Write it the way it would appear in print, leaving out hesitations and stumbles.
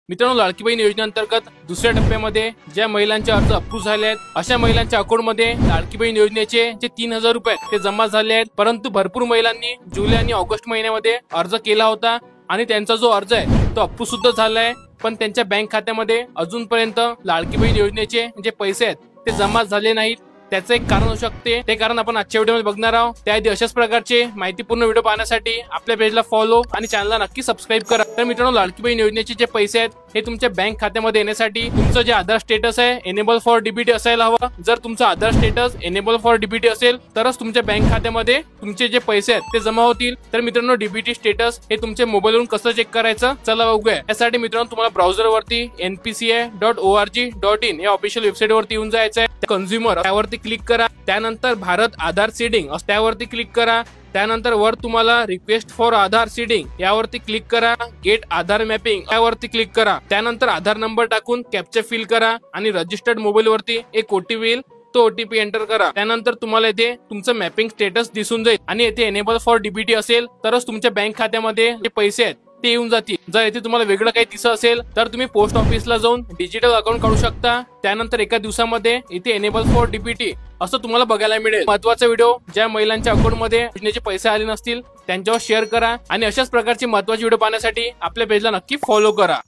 मित्रांनो, लाडकी बहीण योजनेअंतर्गत दुसऱ्या टप्प्यामध्ये ज्या महिलांचे अर्ज अप्रूव्ह झाले आहेत अशा महिलांच्या अकाउंटमध्ये लाडकी बहीण योजनेचे जे 3000 रुपये ते जमा झाले आहेत। परंतु भरपूर महिलांनी जुलै आणि ऑगस्ट महिन्यामध्ये अर्ज केला होता आणि त्यांचा जो अर्ज आहे तो अप्रूव्ह सुद्धा झालाय, पण त्यांच्या बँक खात्यामध्ये अजूनपर्यंत लाडकी बहीण योजनेचे जे पैसे आहेत ते जमा झाले नाहीत। त्याचं एक कारण असू शकते, ते कारण आपण आजच्या व्हिडिओमध्ये बघणार आहोत। त्याआधी अशाच प्रकारचे माहितीपूर्ण व्हिडिओ पाहण्यासाठी आपल्या पेजला फॉलो आणि चॅनलला नक्की सबस्क्राईब करा। तर मित्रांनो, लाडकी बहीण योजनेचे जे पैसे आहेत हे तुमच्या बँक खात्यामध्ये येण्यासाठी तुमचं जे आधार स्टेटस आहे एनेबल फॉर डीबीटी असायला हवं। जर तुमचं आधार स्टेटस एनेबल फॉर डीबीटी असेल तरच तुमच्या बँक खात्यामध्ये तुमचे जे पैसे आहेत ते जमा होतील। तर मित्रांनो, डीबीटी स्टेटस हे तुमच्या मोबाईलवरून कसं चेक करायचं चला बघूया। यासाठी मित्रांनो तुम्हाला ब्राउझरवरती npci.org.in या ऑफिशियल वेबसाईटवरती येऊन जायचं आहे। कंझ्युमर त्यावरती क्लिक करा, त्यानंतर भारत आधार सीडिंग त्यावरती क्लिक करा, त्यानंतर वर तुम्हाला रिक्वेस्ट फॉर आधार सीडिंग यावरती क्लिक करा, गेट आधार मॅपिंग यावरती क्लिक करा, त्यानंतर आधार नंबर टाकून कॅप्चा फिल करा आणि रजिस्टर्ड मोबाईल वरती एक ओटीपी येईल, तो ओटीपी एंटर करा। त्यानंतर तुम्हाला इथे तुमचं मॅपिंग स्टेटस दिसून जाईल आणि इथे एनेबल फॉर डीबीटी असेल तरच तुमच्या बँक खात्यामध्ये जे पैसे आहेत ते येऊन जातील। जर इथे तुम्हाला वेगळं काही दिसत असेल तर तुम्ही पोस्ट ऑफिसला जाऊन डिजिटल अकाउंट काढू शकता। त्यानंतर एका दिवसामध्ये इथे एनेबल फॉर डीबीटी असं तुम्हाला बघायला मिळेल। महत्त्वाचा व्हिडिओ ज्या महिलांच्या अकाउंटमध्ये योजनेचे पैसे आले नसतील त्यांच्यावर शेअर करा आणि अशाच प्रकारचे महत्त्वाचे व्हिडिओ पाहण्यासाठी आपल्या पेजला नक्की फॉलो करा।